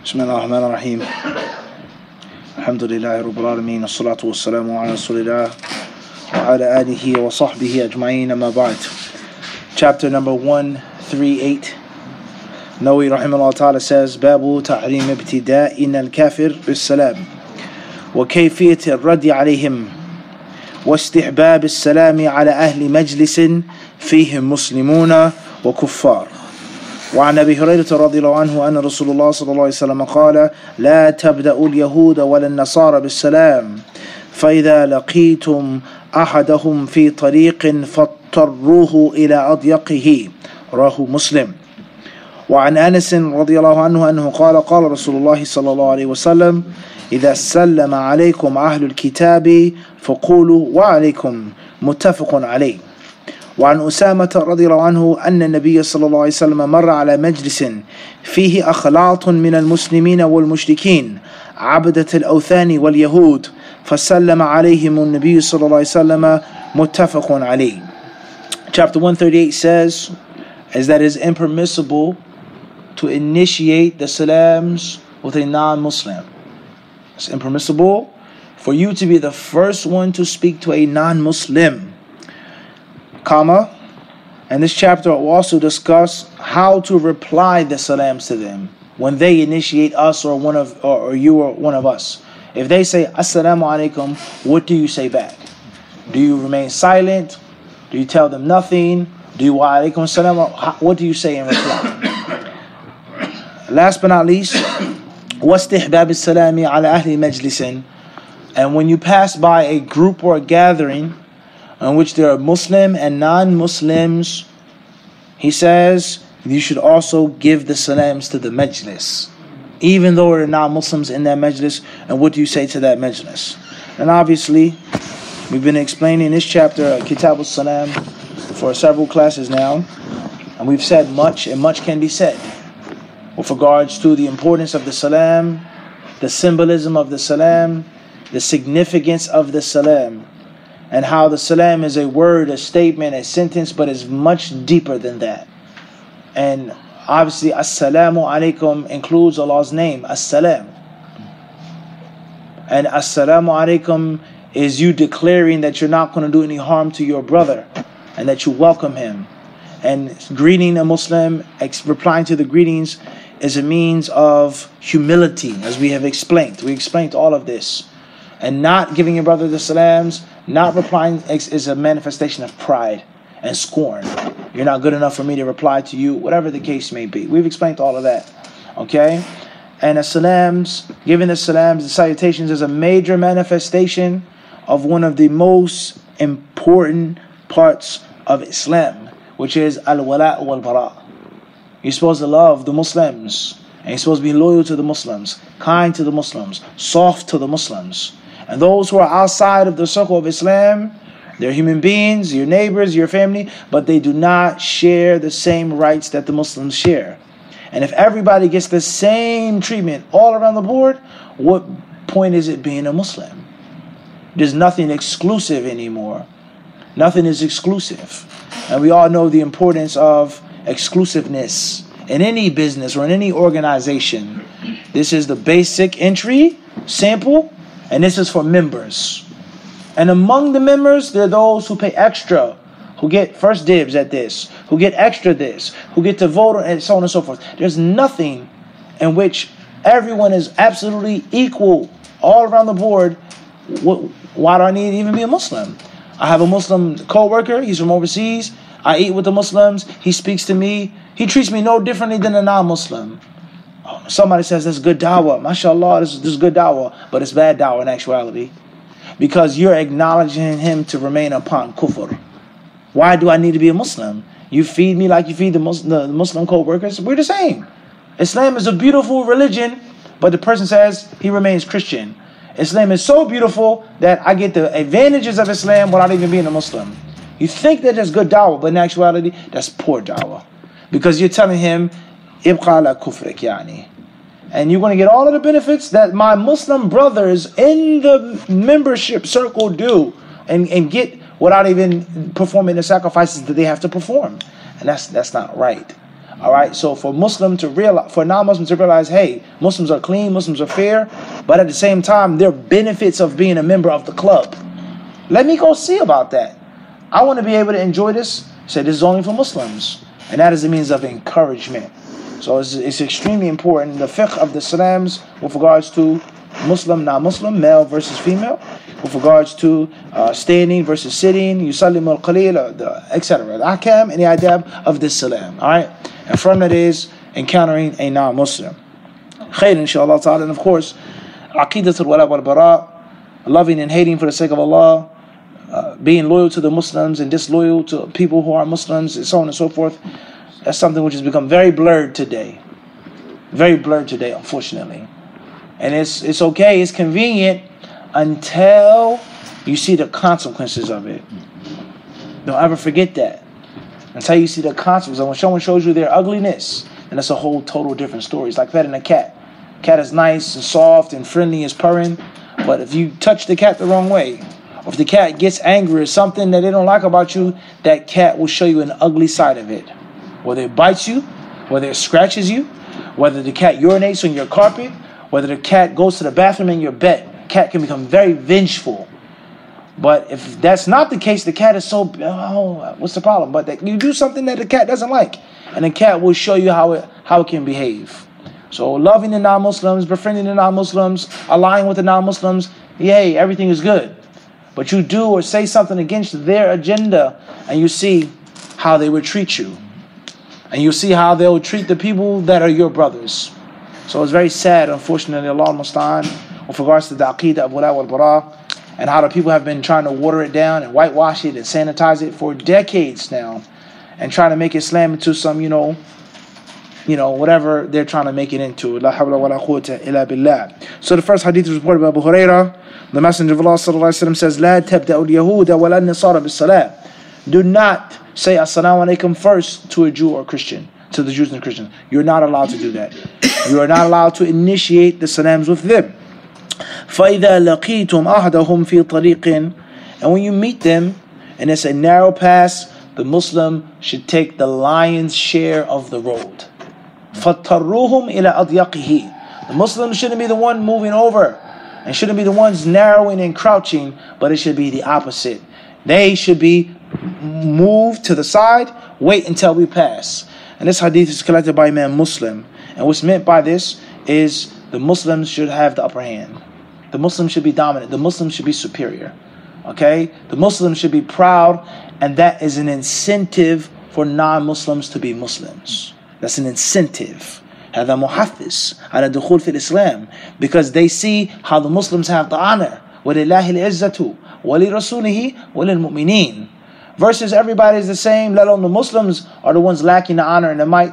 Bismillahirrahmanirrahim. Alhamdulillahi Rabbil Alameen. As-salatu was-salamu ala Rasulillah wa ala alihi wa sahbihi ajma'in, amma ba'd. Chapter number 138. Nawawi rahimahullah ta'ala says, Babu ta'rim ibtida'in al-kafir bis-salam wa kayfiyat al-raddi alayhim wa istihbab al-salami ala ahli majlisin fihim muslimuna wa kuffar. وعن أبي هريرة رضي الله عنه أن رسول الله صلى الله عليه وسلم قال لا تبدأوا اليهود ولا النصارى بالسلام فإذا لقيتم أحدهم في طريق فاضطروه إلى أضيقه رواه مسلم. وعن أنس رضي الله عنه أنه قال قال رسول الله صلى الله عليه وسلم إذا سلم عليكم أهل الكتاب فقولوا وعليكم متفق عليه. وعن أسامة رضي الله عنه أن النبي صلى الله عليه وسلم مر على مجلس فيه أخلاط من المسلمين والمشركين عبدة الأوثان واليهود فسلم عليهم النبي صلى الله عليه وسلم متفق عليه. Chapter 138 says is that it is impermissible to initiate the salams with a non-Muslim. It's impermissible for you to be the first one to speak to a non-Muslim. And this chapter will also discuss how to reply the salams to them when they initiate us or you or one of us. If they say Assalamu alaikum, what do you say back? Do you remain silent? Do you tell them nothing? Do you wa alaikum salam? What do you say in reply? Last but not least, wastihbab as-salami ala ahli majlisin. And when you pass by a group or a gathering in which there are Muslim and non-Muslims, he says you should also give the salams to the majlis, even though there are non-Muslims in that majlis. And what do you say to that majlis? And obviously, we've been explaining this chapter, Kitab al-Salam, for several classes now, and we've said much, and much can be said with regards to the importance of the salam, the symbolism of the salam, the significance of the salam, and how the salam is a word, a statement, a sentence, but is much deeper than that. And obviously, as-salamu alaikum includes Allah's name, as-salam. And as-salamu alaikum is you declaring that you're not going to do any harm to your brother, and that you welcome him. And greeting a Muslim, replying to the greetings, is a means of humility, as we have explained. We explained all of this. And not giving your brother the salams, not replying, is a manifestation of pride and scorn. You're not good enough for me to reply to you, whatever the case may be. We've explained all of that. Okay? And the salams, giving the salams, the salutations, is a major manifestation of one of the most important parts of Islam, which is al-wala' wal-bara'. You're supposed to love the Muslims, and you're supposed to be loyal to the Muslims, kind to the Muslims, soft to the Muslims. And those who are outside of the circle of Islam, they're human beings, your neighbors, your family, but they do not share the same rights that the Muslims share. And if everybody gets the same treatment all around the board, what point is it being a Muslim? There's nothing exclusive anymore. Nothing is exclusive. And we all know the importance of exclusiveness in any business or in any organization. This is the basic entry, sample, and this is for members. And among the members, there are those who pay extra, who get first dibs at this, who get extra this, who get to vote, and so on and so forth. There's nothing in which everyone is absolutely equal all around the board. Why do I need to even be a Muslim? I have a Muslim co-worker. He's from overseas. I eat with the Muslims. He speaks to me. He treats me no differently than a non-Muslim. Somebody says that's good dawah. MashaAllah, this is good dawah. But it's bad dawah in actuality. Because you're acknowledging him to remain upon kufr. Why do I need to be a Muslim? You feed me like you feed the Muslim co-workers. We're the same. Islam is a beautiful religion, but the person says he remains Christian. Islam is so beautiful that I get the advantages of Islam without even being a Muslim. You think that that's good dawah, but in actuality, that's poor dawah. Because you're telling him, ibqa ala kufrik, yani. And you're going to get all of the benefits that my Muslim brothers in the membership circle do, and get without even performing the sacrifices that they have to perform. And that's not right. All right, so for non-Muslims to realize, hey, Muslims are clean, Muslims are fair, but at the same time, there are benefits of being a member of the club. Let me go see about that. I want to be able to enjoy this. Say this is only for Muslims, and that is a means of encouragement. So it's extremely important. The fiqh of the Salams with regards to Muslim, non-Muslim, male versus female, with regards to standing versus sitting, yusallim al-qalil, etc. The ahkam and the adab of this salam. All right, and from that is encountering a non-Muslim. Khair, inshallah ta'ala. And of course, aqidat al-wala wal-bara, loving and hating for the sake of Allah, being loyal to the Muslims and disloyal to people who are Muslims, and so on and so forth. That's something which has become very blurred today. Very blurred today, unfortunately. And it's okay, it's convenient until you see the consequences of it. Don't ever forget that. Until you see the consequences. When someone shows you their ugliness, then that's a whole total different story. It's like petting a cat. Cat is nice and soft and friendly as purring, but if you touch the cat the wrong way, or if the cat gets angry or something that they don't like about you, that cat will show you an ugly side of it. Whether it bites you, whether it scratches you, whether the cat urinates on your carpet, whether the cat goes to the bathroom in your bed. Cat can become very vengeful. But if that's not the case, the cat is so, what's the problem? But you do something that the cat doesn't like, and the cat will show you how it can behave. So loving the non-Muslims, befriending the non-Muslims, aligning with the non-Muslims, yay, everything is good. But you do or say something against their agenda, and you see how they would treat you. And you see how they'll treat the people that are your brothers. So it's very sad, unfortunately, Allah Musta'an, with regards to the aqidah of wala wal bara, and how the people have been trying to water it down and whitewash it and sanitize it for decades now, and trying to make Islam into some, whatever they're trying to make it into. La hawla wa la quwwata illa billah. So the first hadith is reported by Abu Hurairah. The Messenger of Allah sallallahu alaihi wasallam says, "La tabda'u al-yahuda wa la an-nasara bis-salam." Do not say assalamu alaikum first to a Jew or Christian, to the Jews and the Christians. You're not allowed to do that. You are not allowed to initiate the salams with them. فَإِذَا لَقِيتُمْ أَحَدَهُمْ فِي طَرِيقٍ. And when you meet them, and it's a narrow pass, the Muslim should take the lion's share of the road. فَاضْطَرُّوهُمْ إِلَى أَضْيَقِهِ. The Muslim shouldn't be the one moving over, and shouldn't be the ones narrowing and crouching, but it should be the opposite. They should be moved to the side, wait until we pass. And this hadith is collected by Imam Muslim. And what's meant by this is the Muslims should have the upper hand. The Muslims should be dominant. The Muslims should be superior. Okay? The Muslims should be proud, and that is an incentive for non-Muslims to be Muslims. That's an incentive. هذا محفز على الدخول في الإسلام, because they see how the Muslims have the honor. وَلِلَّهِ الْعِزَّةُ وَلِرَسُولِهِ وَلِلْمُؤْمِنِينَ. Versus everybody is the same, let alone the Muslims are the ones lacking the honor and the might.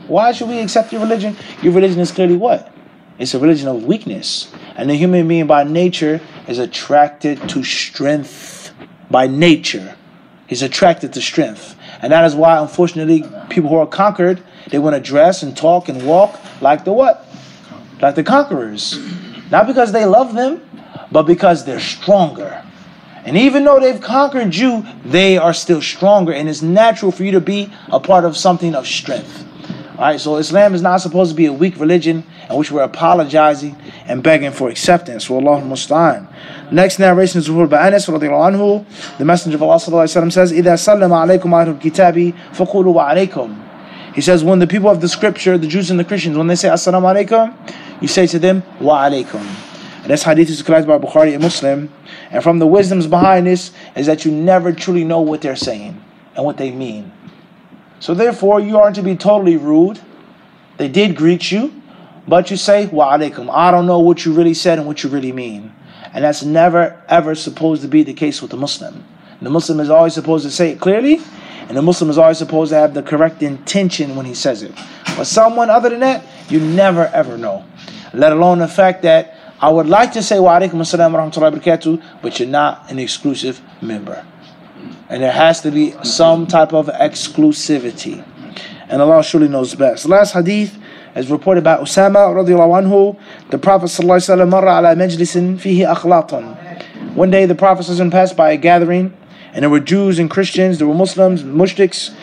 Why should we accept your religion? Your religion is clearly what? It's a religion of weakness. And the human being by nature is attracted to strength. By nature, he's attracted to strength. And that is why, unfortunately, people who are conquered, they want to dress and talk and walk like the what? Like the conquerors. Not because they love them, but because they're stronger. And even though they've conquered you, they are still stronger. And it's natural for you to be a part of something of strength. Alright, so Islam is not supposed to be a weak religion in which we're apologizing and begging for acceptance. Wallahu musta'an. Next narration is reported by Anas radiallahu anhu. The Messenger of Allah sallallahu alaihi wasallam says, إِذَا سَلَّمَ عَلَيْكُمْ أَهْلُ الْكِتَابِ فَقُولُوا وَعَلَيْكُمْ. He says, when the people of the scripture, the Jews and the Christians, when they say assalamu alaikum, you say to them, wa alaikum. And this hadith is collected by Bukhari and Muslim. And from the wisdoms behind this is that you never truly know what they're saying and what they mean. So therefore, you aren't to be totally rude. They did greet you, but you say, wa alaikum. I don't know what you really said and what you really mean. And that's never ever supposed to be the case with the Muslim. The Muslim is always supposed to say it clearly, and the Muslim is always supposed to have the correct intention when he says it. But someone other than that, you never ever know. Let alone the fact that I would like to say wa alaikum assalam wa rahmatullahi wa barakatuh, but you're not an exclusive member. And there has to be some type of exclusivity. And Allah surely knows best. The last hadith is reported by Usama radiallahu anhu. The Prophet sallallahu alaihi wasallam marra ala majlisin fihi akhlaqan. One day the Prophet sallallahu alaihi wasallam passed by a gathering, and there were Jews and Christians, there were Muslims, mushriks,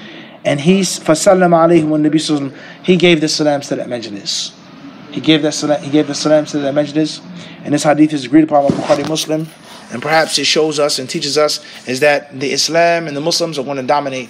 And فَسَلَّمَ عَلَيْهِمُ النَّبِيُّ صلى الله عليه وسلم. He gave the salams to that majlis. He gave the salams to that majlis. And this hadith is agreed upon by Bukhari Muslim. And perhaps it shows us and teaches us is that the Islam and the Muslims are going to dominate